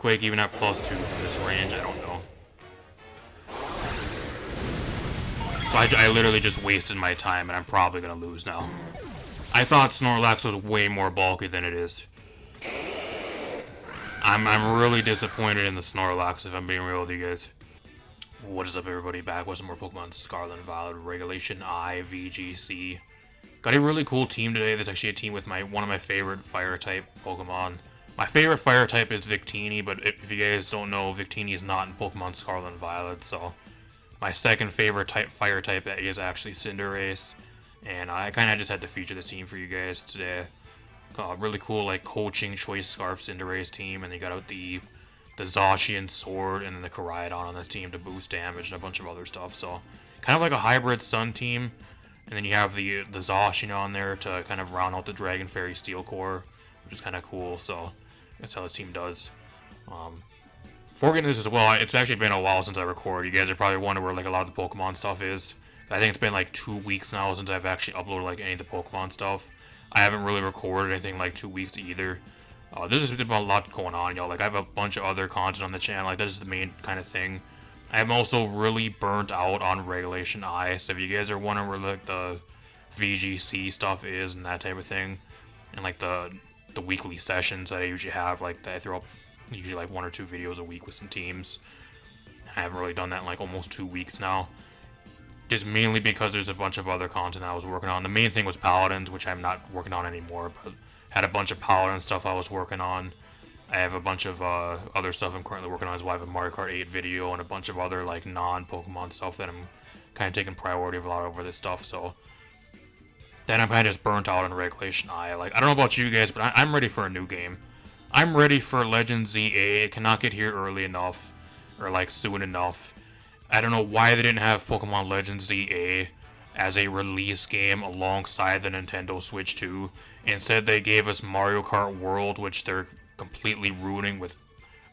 Earthquake even at +2 from this range? I don't know. So I literally just wasted my time, and I'm probably gonna lose now. I thought Snorlax was way more bulky than it is. I'm really disappointed in the Snorlax, if I'm being real with you guys. What is up, everybody? Back with some more Pokemon Scarlet and Violet Regulation I VGC. Got a really cool team today. There's actually a team with one of my favorite Fire-type Pokemon. My favorite Fire-type is Victini, but if you guys don't know, Victini is not in Pokemon Scarlet and Violet, so... My second favorite Fire-type is actually Cinderace, and I kind of just had to feature the team for you guys today. Really cool, like, coaching Choice Scarf Cinderace team, and they got out the Zacian Sword and then the Koraidon on this team to boost damage and a bunch of other stuff. So kind of like a hybrid Sun team, and then you have the Zacian on there to kind of round out the Dragon Fairy Steel Core, which is kind of cool. So that's how this team does. Before getting this as well, it's actually been a while since I recorded. You guys are probably wondering where like a lot of the Pokemon stuff is. I think it's been like 2 weeks now since I've actually uploaded like any of the Pokemon stuff. I haven't really recorded anything like 2 weeks either. There's just been a lot going on, y'all. Like, I have a bunch of other content on the channel. Like, that is the main kind of thing. I'm also really burnt out on Regulation I. So if you guys are wondering where like the VGC stuff is and that type of thing, and like the weekly sessions that I usually have, like I throw up usually like 1 or 2 videos a week with some teams. I haven't really done that in like almost 2 weeks now. Just mainly because there's a bunch of other content I was working on. The main thing was Paladins, which I'm not working on anymore, but had a bunch of Paladin stuff I was working on. I have a bunch of other stuff I'm currently working on as well. I have a Mario Kart 8 video and a bunch of other like non-Pokemon stuff that I'm kind of taking priority of a lot over this stuff. So then I'm kind of just burnt out on Regulation I. Like, I don't know about you guys, but I'm ready for a new game. I'm ready for Legend ZA. It cannot get here early enough, or like soon enough. I don't know why they didn't have Pokemon Legends ZA as a release game alongside the Nintendo Switch 2. Instead, they gave us Mario Kart World, which they're completely ruining with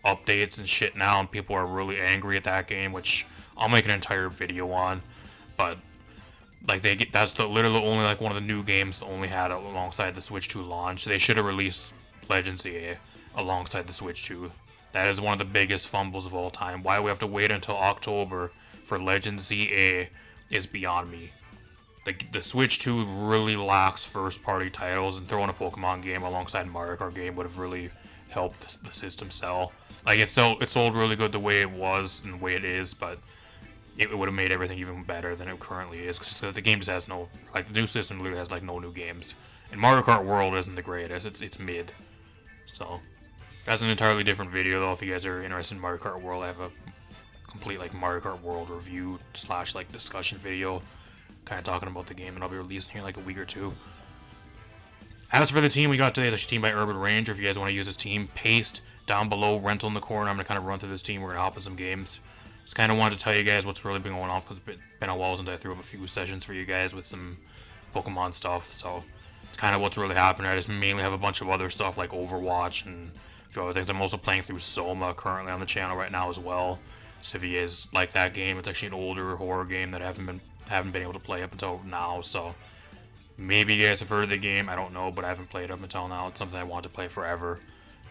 updates and shit now, and people are really angry at that game, which I'll make an entire video on. But like that's literally only like one of the new games they only had alongside the Switch 2 launch. They should have released Legends ZA alongside the Switch 2. That is one of the biggest fumbles of all time. Why we have to wait until October for Legends ZA is beyond me. The Switch 2 really lacks first-party titles, and throwing a Pokemon game alongside Mario Kart game would have really helped the system sell. Like, it sold really good the way it was and the way it is, but it would have made everything even better than it currently is, because the game just has no, like, the new system literally has like no new games. And Mario Kart World isn't the greatest, it's mid. So that's an entirely different video though. If you guys are interested in Mario Kart World, I have a complete like Mario Kart World review / like discussion video kind of talking about the game, and I'll be releasing here in like a week or 2. As for the team we got today, it's actually team by Urban Ranger. If you guys want to use this team, paste down below, rental in the corner. I'm going to kind of run through this team. We're going to hop in some games. Just kind of wanted to tell you guys what's really been going on, because it's been a while since I threw up a few sessions for you guys with some Pokemon stuff. So it's kind of what's really happening. I just mainly have a bunch of other stuff like Overwatch and a few other things. I'm also playing through Soma currently on the channel right now as well. So if you guys like that game, it's actually an older horror game that I haven't been able to play up until now. So maybe you guys have heard of the game, I don't know, but I haven't played up until now. It's something I wanted to play forever,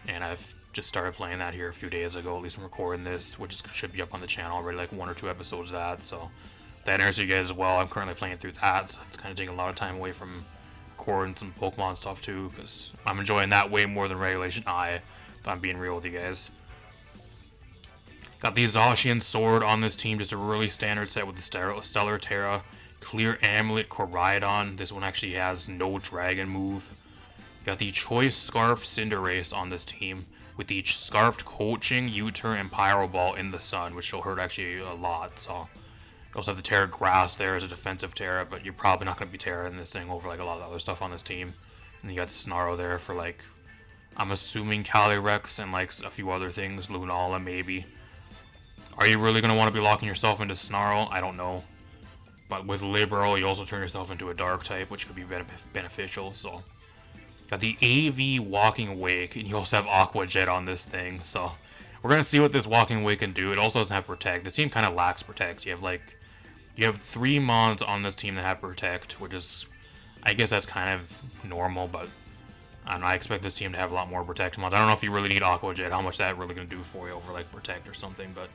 and I've just started playing that here a few days ago. At least I'm recording this, which should be up on the channel already, like 1 or 2 episodes of that. So if that interests you guys as well. I'm currently playing through that, so it's kind of taking a lot of time away from recording some Pokemon stuff too, because I'm enjoying that way more than Regulation I, if I'm being real with you guys. Got the Zacian Sword on this team, just a really standard set with the Stellar Terra, Clear Amulet Koraidon. This one actually has no Dragon move. Got the Choice Scarf Cinderace on this team, with each Scarfed Coaching, U-Turn, and Pyro Ball in the Sun, which will hurt actually a lot. So you also have the Terra Grass there as a defensive Terra, but you're probably not going to be Terra-ing this thing over like a lot of other stuff on this team. And you got Snarl there for like, I'm assuming Calyrex and like a few other things, Lunala maybe. Are you really going to want to be locking yourself into Snarl? I don't know. But with Liberal, you also turn yourself into a Dark type, which could be beneficial. So got the AV Walking Wake, and you also have Aqua Jet on this thing. So we're going to see what this Walking Wake can do. It also doesn't have Protect. This team kind of lacks Protect. You have 3 mons on this team that have Protect, which is, I guess that's kind of normal, but I don't know, I expect this team to have a lot more Protect mods. I don't know if you really need Aqua Jet, how much that really going to do for you over, like, Protect or something, but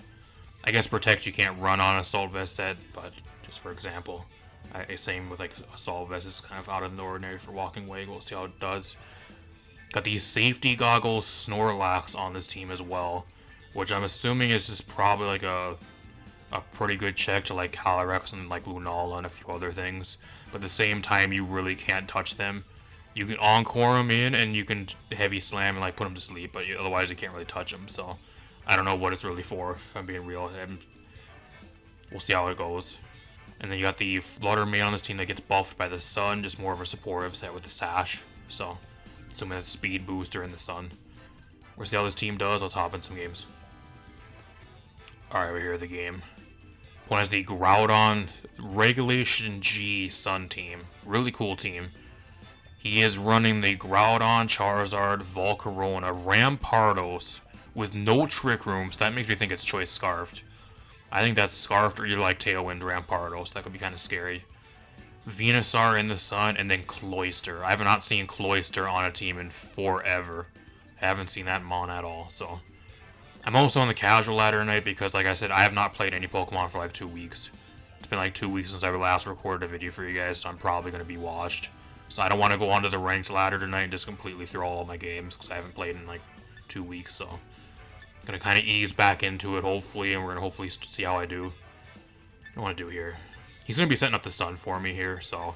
I guess Protect you can't run on Assault Vest set, but just for example. Same with, like, Assault Vest, it's kind of out of the ordinary for Walking Wag. We'll see how it does. Got these Safety Goggles Snorlax on this team as well, which I'm assuming is just probably, like, a pretty good check to, like, Calyrex and, like, Lunala and a few other things. But at the same time, you really can't touch them. You can Encore them in, and you can Heavy Slam and, like, put them to sleep, but otherwise you can't really touch them, so I don't know what it's really for, if I'm being real. We'll see how it goes. And then you got the Flutter Mane on this team that gets buffed by the sun, just more of a supportive set with the Sash, so assuming that's speed booster in the sun. We'll see how this team does. Let's hop in some games. Alright, we're here at the game. One has the Groudon Regulation G Sun team. Really cool team. He is running the Groudon, Charizard, Volcarona, Rampardos with no Trick Room, so that makes me think it's Choice Scarfed. I think that's Scarfed or either like Tailwind Rampardos. That could be kind of scary. Venusaur in the sun, and then Cloyster. I have not seen Cloyster on a team in forever. I haven't seen that Mon at all, so. I'm also on the casual ladder tonight because, like I said, I have not played any Pokemon for like 2 weeks. It's been like 2 weeks since I last recorded a video for you guys, so I'm probably going to be washed. So I don't want to go onto the ranked ladder tonight and just completely throw all my games because I haven't played in like 2 weeks, so. Gonna kind of ease back into it, hopefully, and we're gonna hopefully see how I do. What do I want to do here? He's gonna be setting up the sun for me here, so.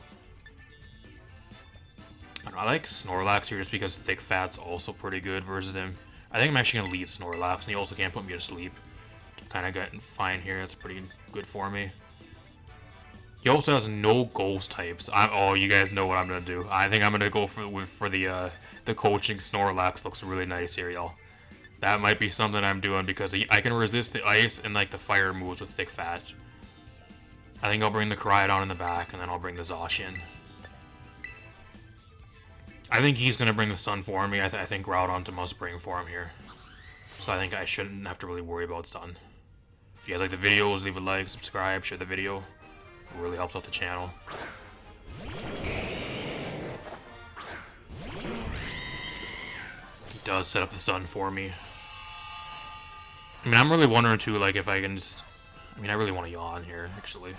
I don't know, I like Snorlax here just because Thick Fat's also pretty good versus him. I think I'm actually gonna lead Snorlax, and he also can't put me to sleep. Kind of getting fine here. That's pretty good for me. He also has no ghost types. Oh, you guys know what I'm gonna do. I think I'm gonna go for the coaching Snorlax. Looks really nice here, y'all. That might be something I'm doing because I can resist the ice and like the fire moves with Thick Fat. I think I'll bring the Cryogon in the back, and then I'll bring the Zacian. I think he's gonna bring the sun for me. I think Groudon's a must bring for him here. So I think I shouldn't have to really worry about sun. If you guys like the videos, leave a like, subscribe, share the video. It really helps out the channel. He does set up the sun for me. I mean, I'm really wondering too, like, if I can just... I mean, I really want to yawn here, actually.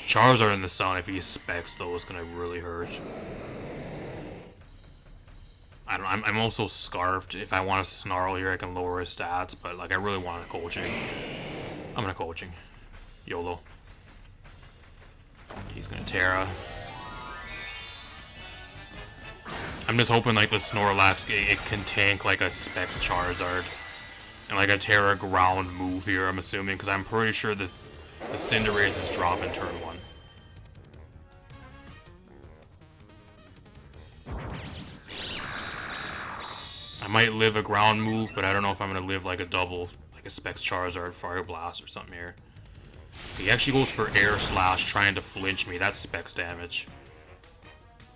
Charizard in the sun, if he specs, though, is gonna really hurt. I don't know, I'm also Scarfed. If I want to Snarl here, I can lower his stats, but, like, I really want a coaching. I'm gonna coaching. YOLO. He's gonna Terra. I'm just hoping, like, the Snorlax, it can tank, like, a Specs Charizard. And, like, a Terra ground move here, I'm assuming, because I'm pretty sure that the Cinderace is dropping turn 1. I might live a ground move, but I don't know if I'm going to live, like, a double, like a Specs Charizard, Fire Blast, or something here. He actually goes for Air Slash, trying to flinch me. That's Specs damage.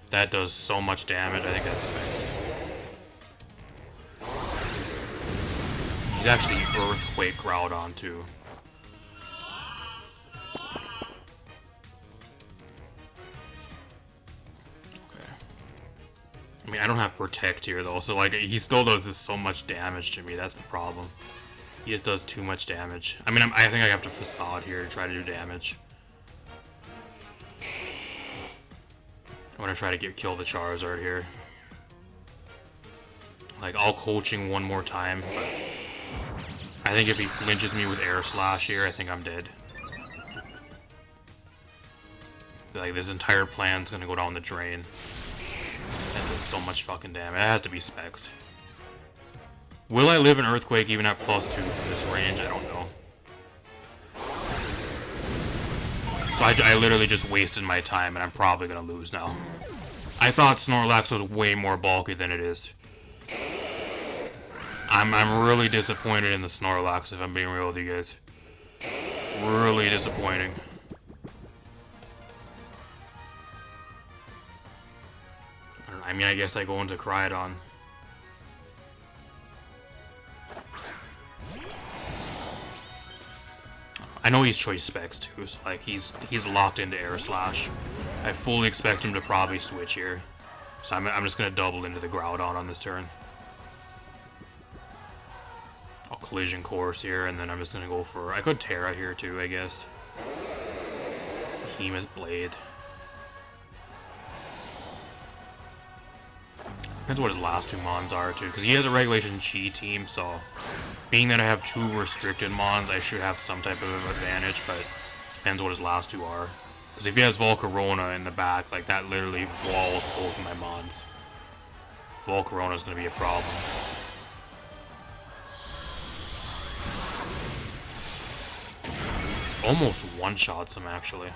That does so much damage, I think that's Specs. He's actually Earthquake Groudon, too. Okay. I mean, I don't have Protect here, though, so, like, he still does this so much damage to me. That's the problem. He just does too much damage. I mean, I think I have to Facade here to try to do damage. I'm gonna try to kill the Charizard here. Like, I'll coaching one more time, but I think if he flinches me with Air Slash here, I think I'm dead. Like, this entire plan's gonna go down the drain. That does so much fucking damage. It has to be Specs. Will I live an Earthquake even at +2 from this range? I don't know. So I literally just wasted my time, and I'm probably gonna lose now. I thought Snorlax was way more bulky than it is. I'm really disappointed in the Snorlax, if I'm being real with you guys. Really disappointing. I mean, I guess I go into Cryogon. I know he's Choice Specs too, so like he's locked into Air Slash. I fully expect him to probably switch here. So I'm just gonna double into the Groudon on this turn. I'll Collision Course here, and then I'm just gonna go for... I could Terra here too, I guess. Behemoth Blade. Depends what his last two Mons are too, because he has a Regulation Chi team, so... Being that I have two restricted Mons, I should have some type of advantage, but... Depends what his last two are. Because if he has Volcarona in the back, like, that literally walls both of my Mons. Volcarona is going to be a problem. Almost one-shots him, actually.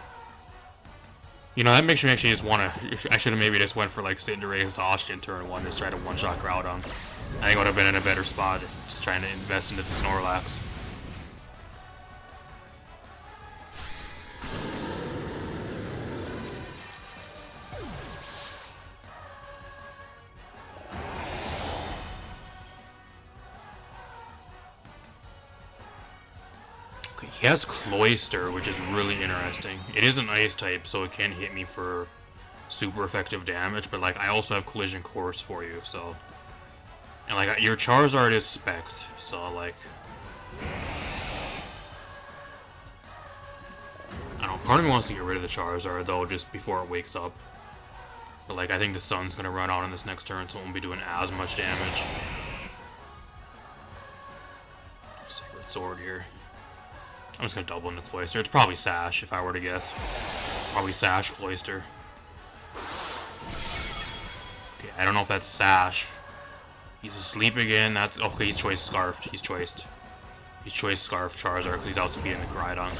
You know, that makes me actually just want to... I should have maybe just went for, like, Cinderace, Zacian turn 1, just try to one-shot Groudon. I think I would have been in a better spot, just trying to invest into the Snorlax. He has Cloyster, which is really interesting. It is an Ice type, so it can hit me for super effective damage, but like I also have Collision Course for you, so... And like, your Charizard is Specs, so like... I don't know, part of me wants to get rid of the Charizard though, just before it wakes up. But like, I think the Sun's gonna run out on this next turn, so it won't be doing as much damage. Sacred Sword here. I'm just gonna double into Cloyster. It's probably Sash, if I were to guess. Probably Sash, Cloyster. Okay, I don't know if that's Sash. He's asleep again. That's okay. He's choiced Scarfed. He's choiced Scarf Charizard because he's outspeeding the Groudon.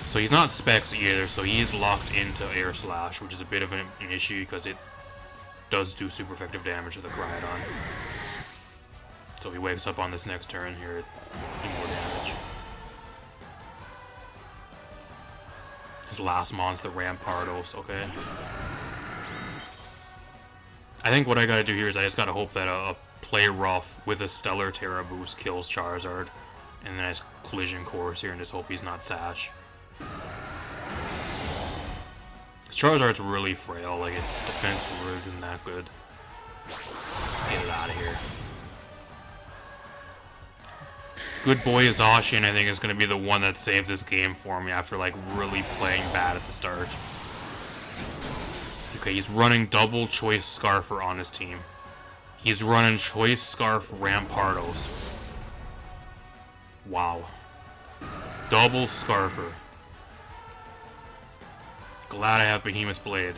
So he's not Specs either. So he is locked into Air Slash, which is a bit of an issue because it does do super effective damage to the Groudon. So he wakes up on this next turn here, do more damage. His last mon's the Rampardos, okay. I think what I gotta do here is I just gotta hope that a Play Rough with a Stellar Terra boost kills Charizard. And then I just Collision Course here and just hope he's not Sash. Charizard's really frail, like its defense really isn't that good. Get it out of here. Good boy Zacian, I think, is going to be the one that saves this game for me after, like, really playing bad at the start. Okay, he's running double Choice Scarfer on his team. He's running Choice Scarf Rampardos. Wow. Double Scarfer. Glad I have Behemoth Blade.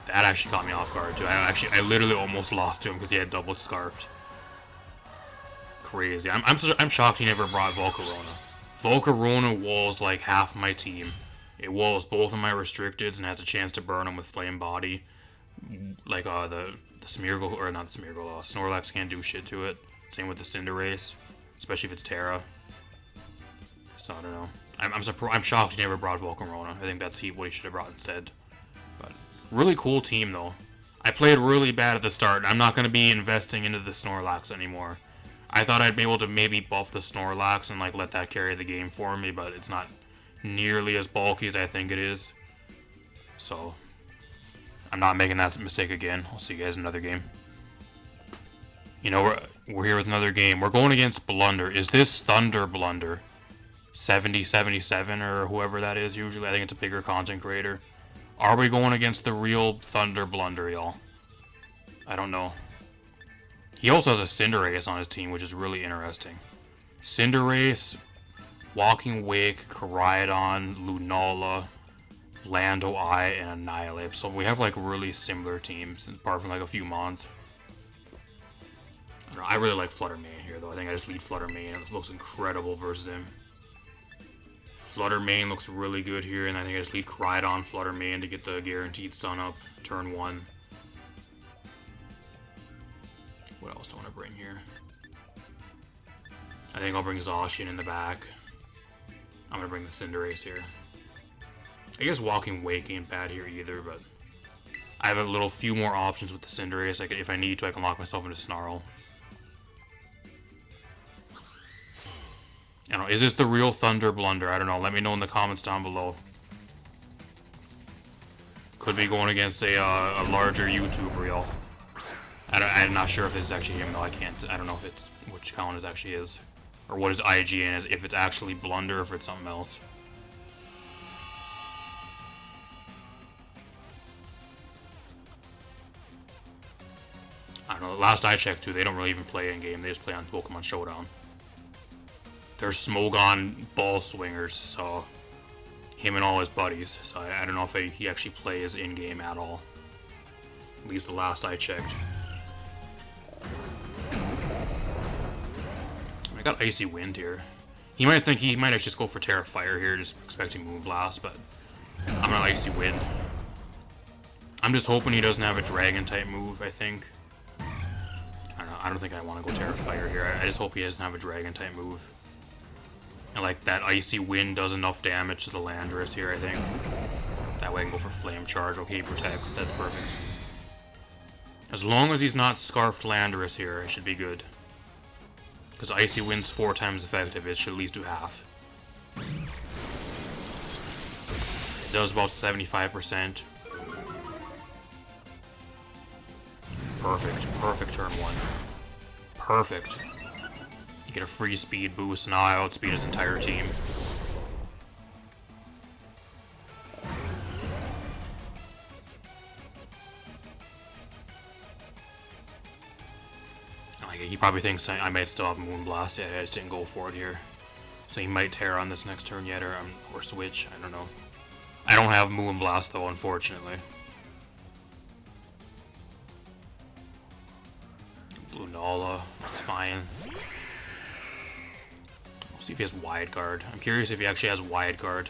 That actually caught me off guard too. I literally almost lost to him because he had double Scarfed. Crazy. I'm shocked he never brought Volcarona. Volcarona walls like half my team. It walls both of my restricteds and has a chance to burn them with Flame Body. Like the Smeargle, or not the Smeargle, Snorlax can't do shit to it. Same with the Cinderace, especially if it's Terra. So I don't know. I'm shocked he never brought Volcarona. I think that's what he should have brought instead. But really cool team though. I played really bad at the start. I'm not going to be investing into the Snorlax anymore. I thought I'd be able to maybe buff the Snorlax and like let that carry the game for me, but it's not nearly as bulky as I think it is. So I'm not making that mistake again. I'll see you guys in another game. You know, we're here with another game. We're going against Blunder. Is this Thunder Blunder? 7077 or whoever that is usually. I think it's a bigger content creator. Are we going against the real Thunder Blunder, y'all? I don't know. He also has a Cinderace on his team, which is really interesting. Cinderace, Walking Wake, Koraidon, Lunala, Lando Eye, and Annihilate. So we have like really similar teams, apart from like a few Mons. I really like Flutter Mane here, though. I think I just lead Flutter Mane. It looks incredible versus him. Flutter Mane looks really good here, and I think I just lead Koraidon Flutter Mane to get the guaranteed stun up turn 1. What else do I want to bring here? I think I'll bring Zacian in the back. I'm going to bring the Cinderace here. I guess Walking Wake ain't bad here either, but I have a few more options with the Cinderace. If I need to, I can lock myself into Snarl. You know, is this the real Thunder Blunder? I don't know. Let me know in the comments down below. Could be going against a larger YouTuber, y'all. I'm not sure if this is actually him, though. I don't know if it's which account it actually is. Or what his IGN is, if it's actually Blunder or if it's something else. I don't know, last I checked too, they don't really even play in-game, they just play on Pokemon Showdown. They're Smogon ball swingers, so him and all his buddies, so I don't know if he actually plays in-game at all. At least the last I checked. I got Icy Wind here. He might think he might actually just go for Terra Fire here, just expecting Moonblast, but I'm gonna Icy Wind. I'm just hoping he doesn't have a Dragon type move, I think. I don't think I want to go Terra Fire here. I just hope he doesn't have a Dragon type move. And like that Icy Wind does enough damage to the Landorus here, I think. That way I can go for Flame Charge. Okay, he protects. That's perfect. As long as he's not Scarfed Landorus here, it should be good. Because Icy Wind's 4 times effective, it should at least do half. It does about 75%. Perfect. Perfect turn 1. Perfect. You get a free speed boost, and now I outspeed his entire team. He probably thinks I might still have Moonblast. Yeah, I just didn't go for it here. So he might Terra on this next turn yet, or switch. I don't know. I don't have Moonblast though, unfortunately. Lunala, that's fine. We'll see if he has Wide Guard. I'm curious if he actually has Wide Guard.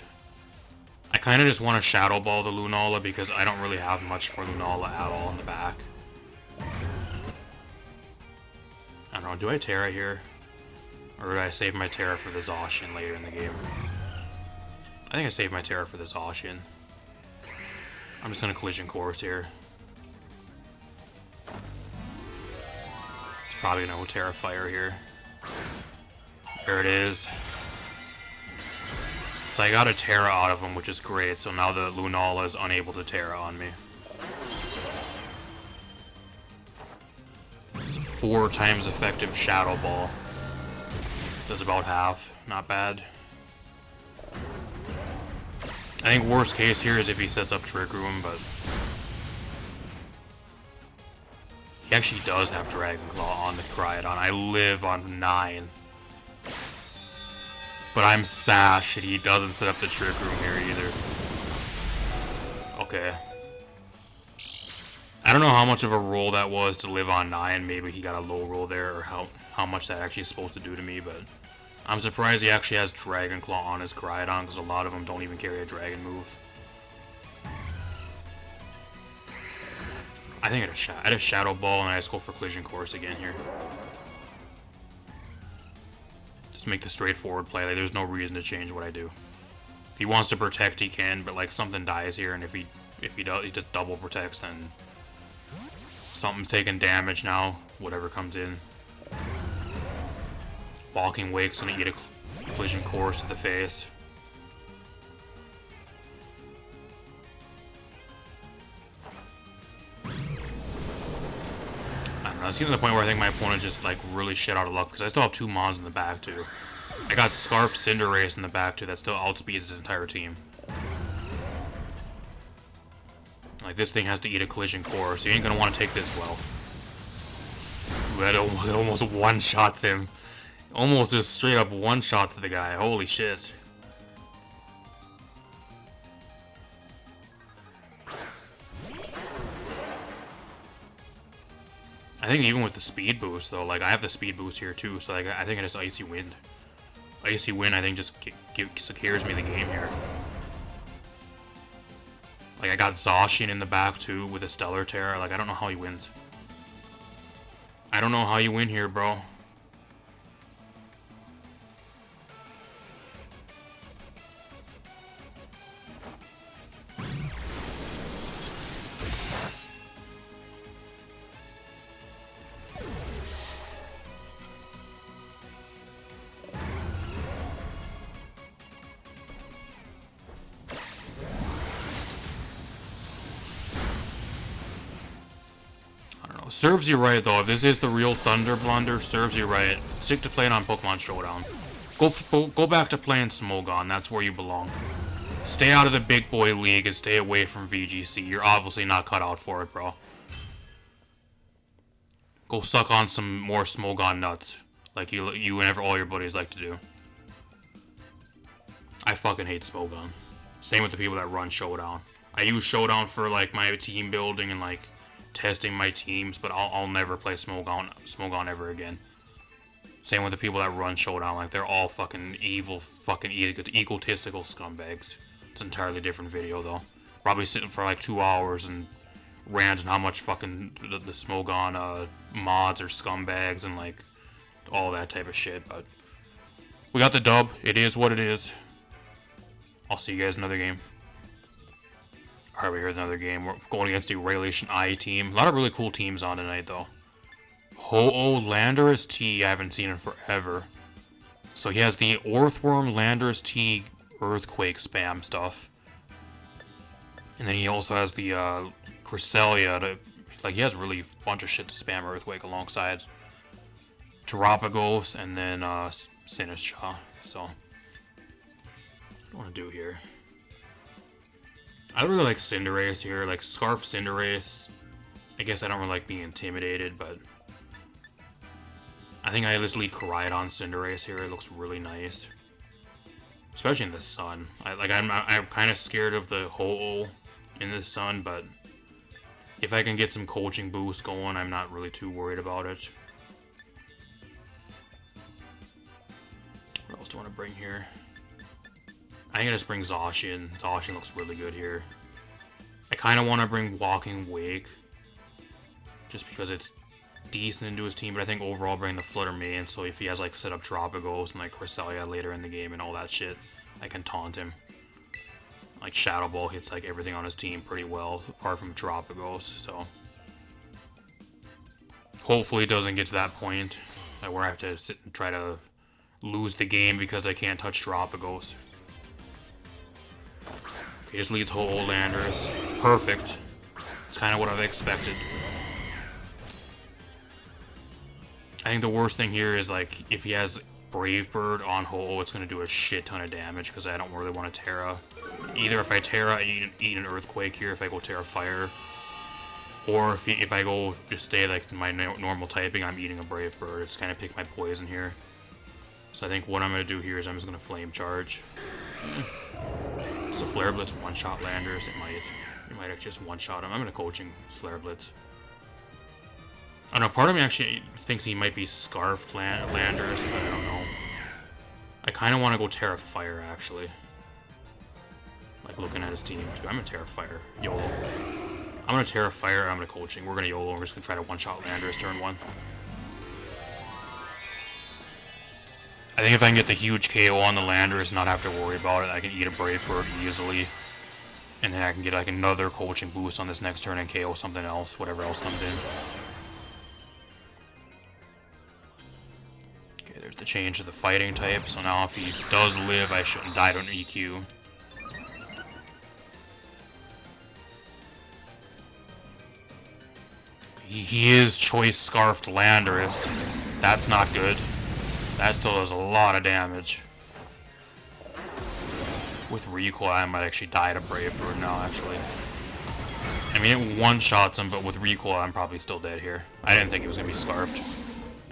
I kind of just want to Shadow Ball the Lunala because I don't really have much for Lunala at all in the back. I don't know, do I Terra here? Or do I save my Terra for the Zacian later in the game? I think I saved my Terra for the Zacian. I'm just gonna Collision Course here. It's probably gonna go Terra Fire here. There it is. So I got a Terra out of him, which is great, so now the Lunala is unable to Terra on me. 4 times effective Shadow Ball. Does about half. Not bad. I think worst case here is if he sets up Trick Room, but he actually does have Dragon Claw on the Cryodan. I live on 9. But I'm Sash and he doesn't set up the Trick Room here either. Okay. I don't know how much of a roll that was to live on 9. Maybe he got a low roll there, or how much that actually is supposed to do to me, but I'm surprised he actually has Dragon Claw on his Cryodan, because a lot of them don't even carry a Dragon move. I think I had a Shadow Ball, and I just go for Collision Course again here. Just make the straightforward play. Like, there's no reason to change what I do. If he wants to protect, he can, but like something dies here, and if he does, he just double protects, then something's taking damage now, whatever comes in. Walking Wake's gonna eat a Collision Course to the face. I don't know, it's getting to the point where I think my opponent's just like really shit out of luck, because I still have 2 Mons in the back too. I got Scarf Cinderace in the back too that still outspeeds his entire team. Like, this thing has to eat a Collision Course, so you ain't gonna want to take this well. That almost one-shots him. Almost just straight up one-shots the guy. Holy shit. I think even with the speed boost, though, like, I have the speed boost here too, so like, I think it is Icy Wind. Icy Wind, I think, just secures me the game here. Like, I got Zacian in the back, too, with a Stellar Terra. Like, I don't know how he wins. I don't know how you win here, bro. Serves you right, though. If this is the real Thunder Blunder, serves you right. Stick to playing on Pokemon Showdown. Go back to playing Smogon. That's where you belong. Stay out of the big boy league and stay away from VGC. You're obviously not cut out for it, bro. Go suck on some more Smogon nuts. Like you and all your buddies like to do. I fucking hate Smogon. Same with the people that run Showdown. I use Showdown for like my team building and like testing my teams, but I'll never play Smogon ever again. Same with the people that run Showdown, like they're all fucking evil, fucking egotistical scumbags. It's an entirely different video though. Probably sitting for like 2 hours and ranting how much fucking the Smogon mods are scumbags and like all that type of shit. But we got the dub. It is what it is. I'll see you guys in another game. Alright, here's another game. We're going against the Regulation I team. A lot of really cool teams on tonight though. Ho-Oh Landorus T, I haven't seen it forever. So he has the Earthworm Landorus T Earthquake spam stuff. And then he also has the Cresselia. Like, he has really a bunch of shit to spam Earthquake alongside. Terapagos and then Sinistcha. So, what do I want to do here? I really like Cinderace here. Like, Scarf Cinderace. I guess I don't really like being intimidated, but I think I just lead Koraidon Cinderace here. It looks really nice, especially in the sun. I'm kind of scared of the Ho-Oh in the sun, but if I can get some coaching boost going, I'm not really too worried about it. What else do I want to bring here? I think I just bring Zacian. Zacian looks really good here. I kind of want to bring Walking Wake, just because it's decent into his team, but I think overall bring the Flutter Mane, so if he has like set up Terapagos and like Cresselia later in the game and all that shit, I can taunt him. Like Shadow Ball hits like everything on his team pretty well, apart from Terapagos, so hopefully it doesn't get to that point where I have to sit and try to lose the game because I can't touch Terapagos. Okay, just leads Ho-Oh Landorus. Perfect. It's kind of what I've expected. I think the worst thing here is, like, if he has Brave Bird on Ho-Oh, it's going to do a shit ton of damage because I don't really want to Terra. Either if I Terra, I eat an Earthquake here if I go Terra Fire. Or if I go just stay like my normal typing, I'm eating a Brave Bird. It's kind of pick my poison here. So I think what I'm going to do here is I'm just going to Flame Charge. So Flare Blitz one-shot Landers. It might actually just one-shot him. I'm going to Coaching Flare Blitz. I don't know, part of me actually thinks he might be Scarfed Landers, but I don't know. I kind of want to go Terra Fire, actually. Like, looking at his team, too. I'm going to Terra Fire. YOLO. I'm going to Terra Fire, I'm going to Coaching. We're going to YOLO, we're just going to try to one-shot Landers turn 1. I think if I can get the huge KO on the Landers and not have to worry about it, I can eat a Brave Bird easily. And then I can get, like, another Coaching boost on this next turn and KO something else, whatever else comes in. There's the change to the fighting type, so now if he does live, I shouldn't die to an EQ. He is Choice Scarfed Landorus. That's not good. That still does a lot of damage. With recoil, I might actually die to Brave Bird now, actually. I mean, it one-shots him, but with recoil, I'm probably still dead here. I didn't think he was going to be Scarfed.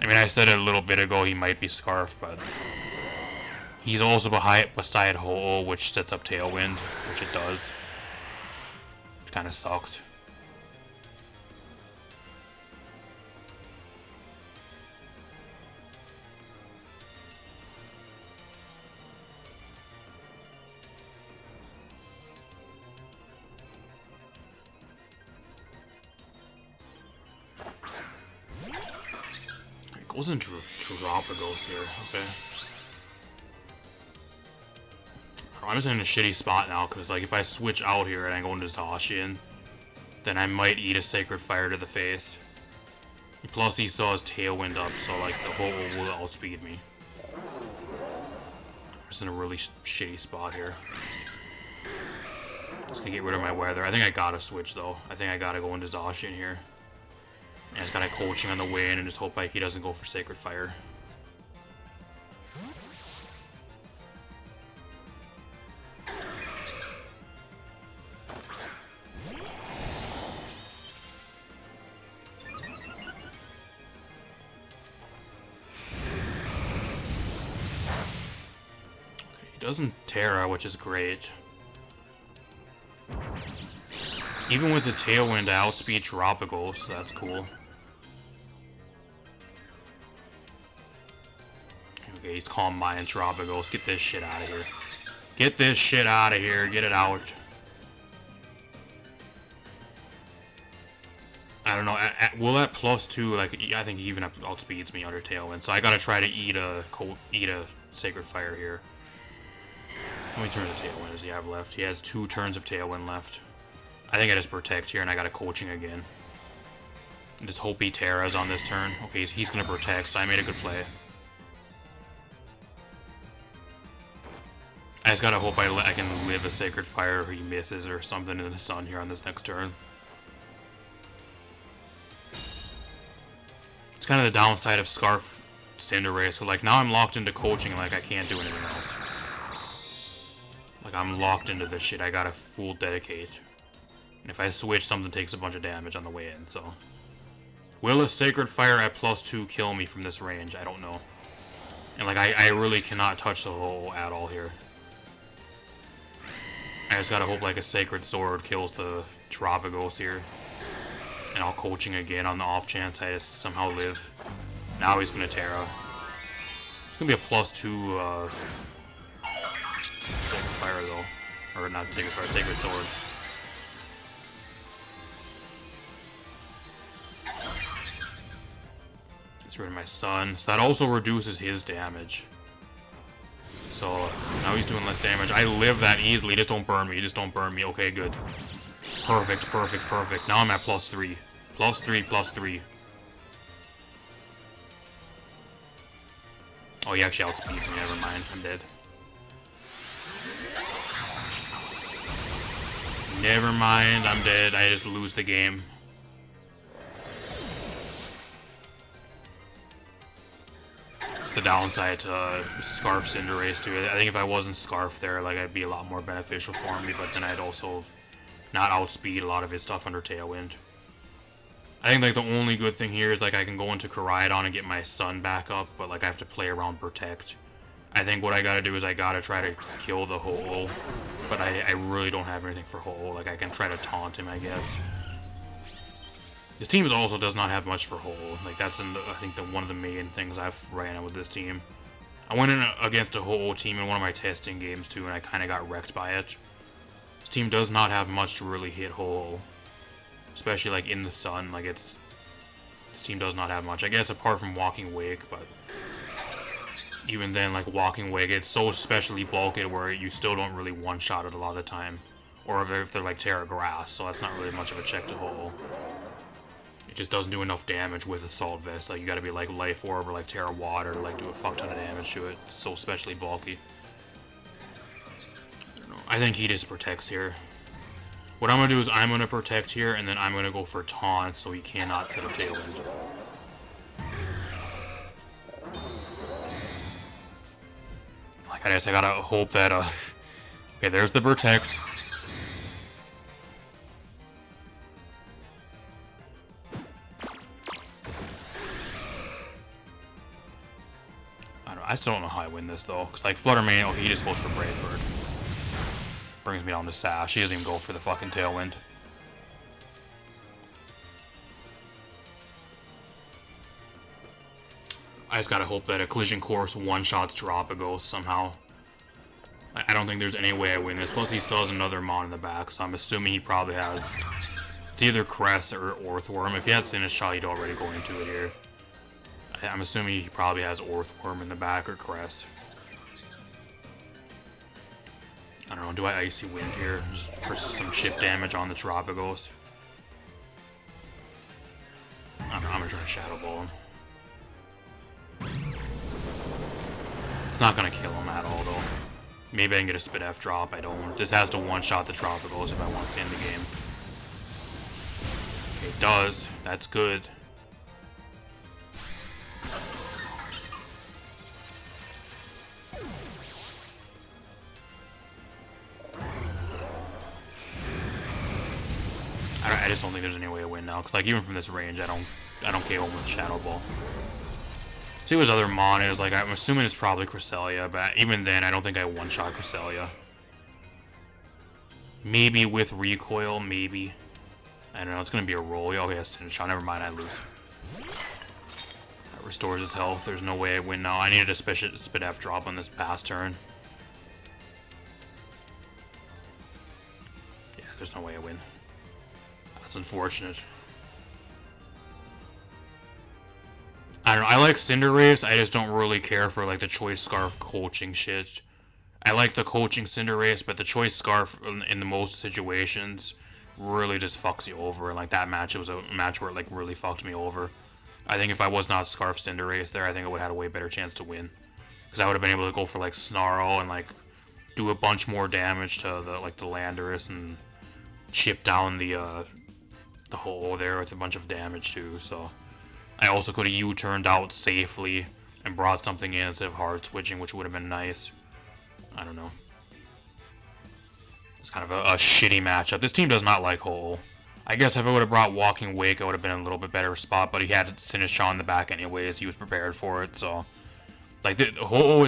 I mean, I said it a little bit ago, he might be Scarfed, but he's also beside Ho-Oh, which sets up Tailwind, which it does. It kind of sucks. Goes into Terapagos here, okay. I'm just in a shitty spot now, because like if I switch out here and I go into Zacian, then I might eat a Sacred Fire to the face. Plus he still has Tailwind up, so like the Ho-Oh will outspeed me. I'm just in a really shitty spot here. Just gonna get rid of my weather. I think I gotta switch though. I think I gotta go into Zacian here. And he's got a coaching on the way in and just hope like he doesn't go for Sacred Fire. He doesn't Terra, which is great. Even with the Tailwind, I outspeed Tropical, so that's cool. Okay, he's Calm Mind Tropical. Let's get this shit out of here. Get this shit out of here. Get it out. I don't know. Will that +2, like, I think he even outspeeds me under Tailwind, so I gotta try to eat a Sacred Fire here. How many turns of Tailwind does he have left? He has 2 turns of Tailwind left. I think I just Protect here, and I got a Coaching again. And just hope he Terras on this turn. Okay, he's gonna Protect, so I made a good play. I just gotta hope I can live a Sacred Fire or he misses or something in the sun here on this next turn. It's kind of the downside of Scarf Cinderace, so like now I'm locked into Coaching, like I can't do anything else. Like I'm locked into this shit, I gotta full dedicate. And if I switch, something takes a bunch of damage on the way in, so. Will a Sacred Fire at +2 kill me from this range? I don't know. And like I really cannot touch the hole at all here. I just gotta hope like a Sacred Sword kills the Tropicals here. And I'll Coaching again on the off chance I just somehow live. Now he's gonna Terra. It's gonna be a +2 Sacred Fire though. Or not Sacred Fire, Sacred Sword. Gets rid of my Sun. So that also reduces his damage. So now he's doing less damage. I live that easily. Just don't burn me. Just don't burn me. Okay, good. Perfect, perfect, perfect. Now I'm at +3. +3, +3. Oh, he actually outspeeds me. Never mind. I'm dead. Never mind. I'm dead. I just lose the game. The downside to Scarf Cinderace too. I think if I wasn't Scarf there, like I'd be a lot more beneficial for me, but then I'd also not outspeed a lot of his stuff under Tailwind. I think like the only good thing here is like I can go into Koraidon and get my Sun back up, but like I have to play around Protect. I think what I gotta do is I gotta try to kill the Ho-Oh, but I really don't have anything for Ho-Oh. Like I can try to taunt him, I guess. This team also does not have much for Ho-Oh. Like that's I think one of the main things I've ran in with this team. I went in against a Ho-Oh team in one of my testing games too, and I kind of got wrecked by it. This team does not have much to really hit Ho-Oh, especially like in the sun. Like this team does not have much. I guess apart from Walking Wake, but even then, like Walking Wake, it's so specially bulked where you still don't really one-shot it a lot of the time, or if they're like Terra Grass, so that's not really much of a check to Ho-Oh. It just doesn't do enough damage with Assault Vest. Like you gotta be like Life Orb or like Terra Water to like do a fuck ton of damage to it. It's so specially bulky. I don't know. I think he just Protects here. What I'm gonna do is I'm gonna Protect here, and then I'm gonna go for Taunt so he cannot put a Tailwind. Like I gotta hope that okay, there's the Protect. I still don't know how I win this though, cause like Flutter Mane, okay, he just goes for Brave Bird. Brings me down to Sash. He doesn't even go for the fucking Tailwind. I just gotta hope that a Collision Course one-shots Dropagos somehow. I don't think there's any way I win this. Plus he still has another Mon in the back, so I'm assuming he probably has... It's either Crest or Orthworm. If he had Sinistcha, he'd already go into it here. I'm assuming he probably has Orthworm in the back or Crest. I don't know, do I Icy Wind here? Just for some chip damage on the Tropagos. I don't know, I'm gonna try to Shadow Ball him. It's not gonna kill him at all though. Maybe I can get a Spit F drop, I don't. This has to one-shot the Tropagos if I want to stay in the game. Okay, it does. That's good. I just don't think there's any way to win now. Cause like even from this range, I don't KO him with Shadow Ball. See what his other Mon is. Like I'm assuming it's probably Cresselia, but even then, I don't think I one-shot Cresselia. Maybe with recoil, maybe. I don't know. It's gonna be a roll. Oh yes, Sinderace. Never mind. I lose. That restores his health. There's no way I win now. I needed a spit F drop on this past turn. Yeah, there's no way I win. That's unfortunate. I don't know. I like Cinderace. I just don't really care for like the Choice Scarf coaching shit. I like the coaching Cinderace, but the Choice Scarf in the most situations really just fucks you over. And like that match, it was a match where it like really fucked me over. I think if I was not Scarf Cinderace there, I think I would have had a way better chance to win. Because I would have been able to go for like Snarl and like do a bunch more damage to the like the Landorus and chip down the hole there with a bunch of damage too. So I also could have U-turned out safely and brought something in instead of hard switching, which would have been nice. I don't know. It's kind of a shitty matchup. This team does not like Hole. I guess if I would have brought Walking Wake, I would have been in a little bit better spot, but he had Sinistrine in the back anyways. He was prepared for it, so... Like, Hole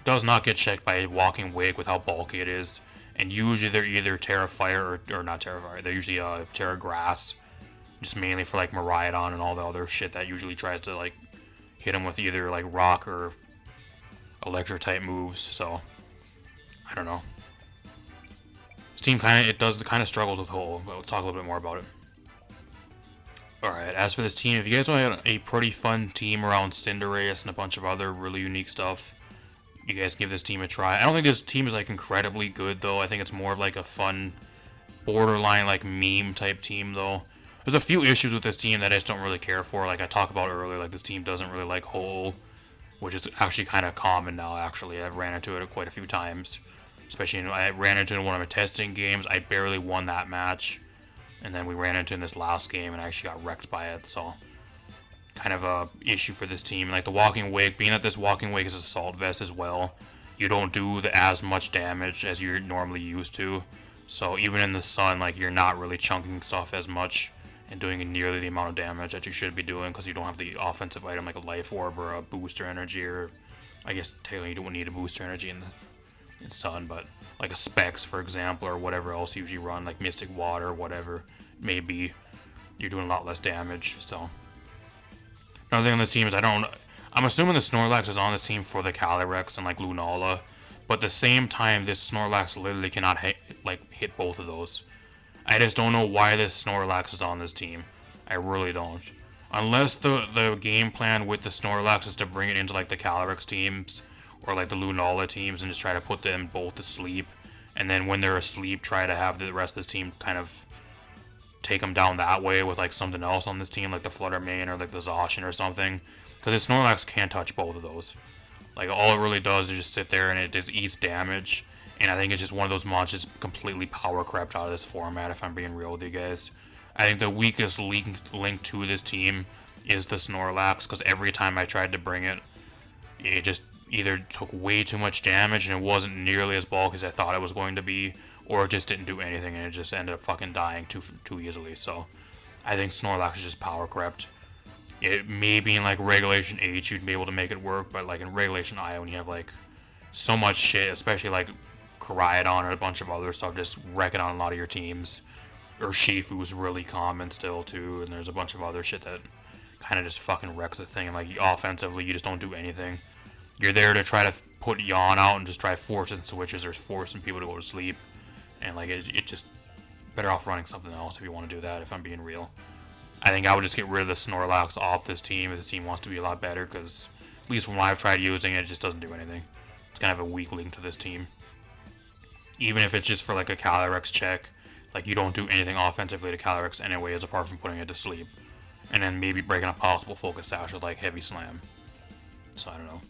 does not get checked by Walking Wake with how bulky it is. And usually they're either Terra Fire or not Terra Fire. They're usually Terra Grass. Just mainly for, like, Miraidon and all the other shit that usually tries to, like, hit him with either, like, Rock or Electro-type moves, so... I don't know. This team kind of struggles with Hole, but we'll talk a little bit more about it. Alright, as for this team, if you guys want a pretty fun team around Cinderace and a bunch of other really unique stuff, you guys give this team a try. I don't think this team is like incredibly good though. I think it's more of like a fun, borderline like meme type team though. There's a few issues with this team that I just don't really care for. Like I talked about earlier, like this team doesn't really like Hole, which is actually kind of common now actually. I've ran into it quite a few times. Especially, I ran into it in one of my testing games. I barely won that match. And then we ran into it in this last game and I actually got wrecked by it. So, kind of a issue for this team. Like the Walking Wake, being that this Walking Wake is Assault Vest as well, you don't do as much damage as you're normally used to. So, even in the sun, like you're not really chunking stuff as much and doing nearly the amount of damage that you should be doing because you don't have the offensive item like a Life Orb or a Booster Energy, or I guess technically you don't need a Booster Energy in sun, but like a Specs for example, or whatever else you usually run, like Mystic Water or whatever maybe, you're doing a lot less damage. So another thing on this team is I'm assuming the Snorlax is on this team for the Calyrex and like Lunala, but at the same time this Snorlax literally cannot hit both of those. I just don't know why this Snorlax is on this team. I really don't. Unless the game plan with the Snorlax is to bring it into like the Calyrex teams or like the Lunala teams and just try to put them both to sleep, and then when they're asleep try to have the rest of the team kind of take them down that way with like something else on this team, like the Flutter Mane or like the Zacian or something, because the Snorlax can't touch both of those. Like all it really does is just sit there and it just eats damage, and I think it's just one of those monsters completely power crept out of this format, if I'm being real with you guys. I think the weakest link to this team is the Snorlax, because every time I tried to bring it, it just either took way too much damage and it wasn't nearly as bulky as I thought it was going to be, or it just didn't do anything and it just ended up fucking dying too easily. So I think Snorlax is just power crept. It may be in like Regulation H you'd be able to make it work, but like in Regulation I, when you have like so much shit, especially like Koraidon or a bunch of other stuff just wrecking on a lot of your teams, or Shifu's really common still too, and there's a bunch of other shit that kind of just fucking wrecks the thing, and like offensively you just don't do anything. You're there to try to put Yawn out and just try forcing switches or forcing people to go to sleep. And like it just better off running something else if you want to do that, if I'm being real. I think I would just get rid of the Snorlax off this team if this team wants to be a lot better, because at least when I've tried using it, it just doesn't do anything. It's kind of a weak link to this team. Even if it's just for like a Calyrex check, like you don't do anything offensively to Calyrex anyways apart from putting it to sleep. And then maybe breaking a possible Focus Sash with like Heavy Slam. So I don't know.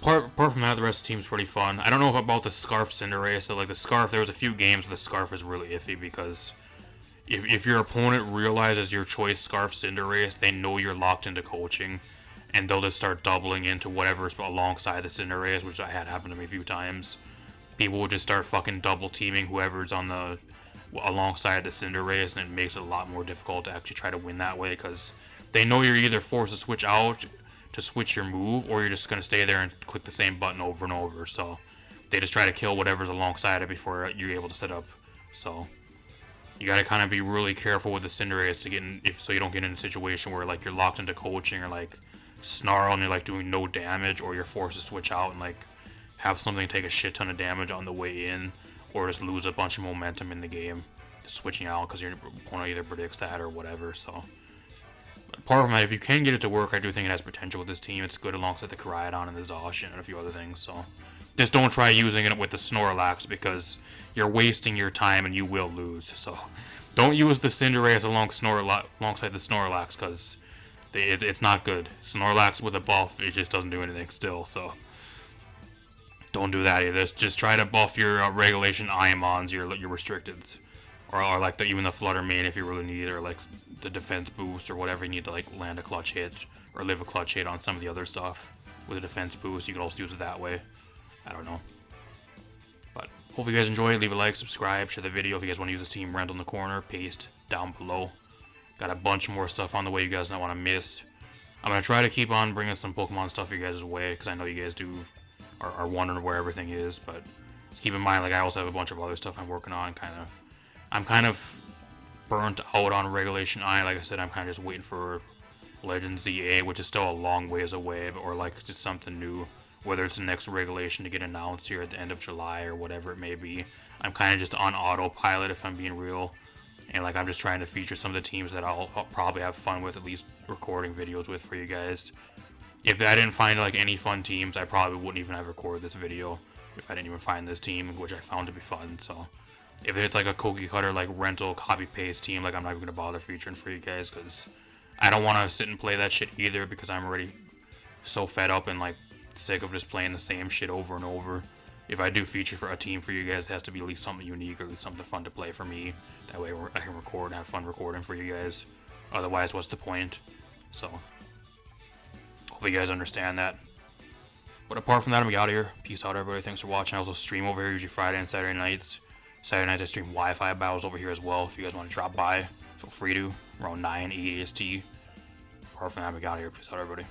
Apart from that, the rest of the team's pretty fun. I don't know about the Scarf Cinderace. So like the Scarf, there was a few games where the Scarf is really iffy, because if your opponent realizes your choice Scarf Cinderace, they know you're locked into coaching, and they'll just start doubling into whatever's alongside the Cinderace, which I had happen to me a few times. People will just start fucking double teaming whoever's on the alongside the Cinderace, and it makes it a lot more difficult to actually try to win that way, because they know you're either forced to switch out to switch your move, or you're just going to stay there and click the same button over and over. So they just try to kill whatever's alongside it before you're able to set up. So you got to kind of be really careful with the Cinderace to get in, so you don't get in a situation where like you're locked into coaching, or like snarl and you're like doing no damage, or you're forced to switch out and like have something take a shit ton of damage on the way in, or just lose a bunch of momentum in the game switching out because your opponent either predicts that or whatever. So apart from that, if you can get it to work, I do think it has potential with this team. It's good alongside the Koraidon and the Zacian and a few other things. So just don't try using it with the Snorlax, because you're wasting your time and you will lose. So don't use the Cinderace alongside the Snorlax, because it's not good. Snorlax with a buff, it just doesn't do anything still. So don't do that either. Just try to buff your regulation Iamons, your restricteds, or like even the Flutter Mane if you really need it, or like the defense boost or whatever you need to like land a clutch hit or live a clutch hit on some of the other stuff with a defense boost. You can also use it that way. I don't know. But hopefully you guys enjoy it. Leave a like, subscribe, share the video. If you guys want to use the team Randall in the corner, paste down below. Got a bunch more stuff on the way you guys don't want to miss. I'm going to try to keep on bringing some Pokemon stuff your guys' way, because I know you guys are wondering where everything is. But just keep in mind, like, I also have a bunch of other stuff I'm working on. I'm kind of burnt out on Regulation I. Like I said, I'm kind of just waiting for Legends ZA, which is still a long ways away, or like just something new, whether it's the next regulation to get announced here at the end of July or whatever it may be. I'm kind of just on autopilot, if I'm being real, and like I'm just trying to feature some of the teams that I'll probably have fun with, at least recording videos with for you guys. If I didn't find like any fun teams, I probably wouldn't even have recorded this video if I didn't even find this team, which I found to be fun. So if it's like a cookie cutter, like rental copy paste team, like I'm not even gonna bother featuring for you guys, because I don't want to sit and play that shit either, because I'm already so fed up and like sick of just playing the same shit over and over. If I do feature for a team for you guys, it has to be at least something unique, or at least something fun to play for me. That way I can record and have fun recording for you guys. Otherwise, what's the point? So hopefully you guys understand that. But apart from that, I'm gonna be out of here. Peace out, everybody. Thanks for watching. I also stream over here usually Friday and Saturday nights. Saturday night I stream Wi-Fi battles over here as well. If you guys want to drop by, feel free to. Around 9 EAST. Apart from that, we got here. Peace out, everybody.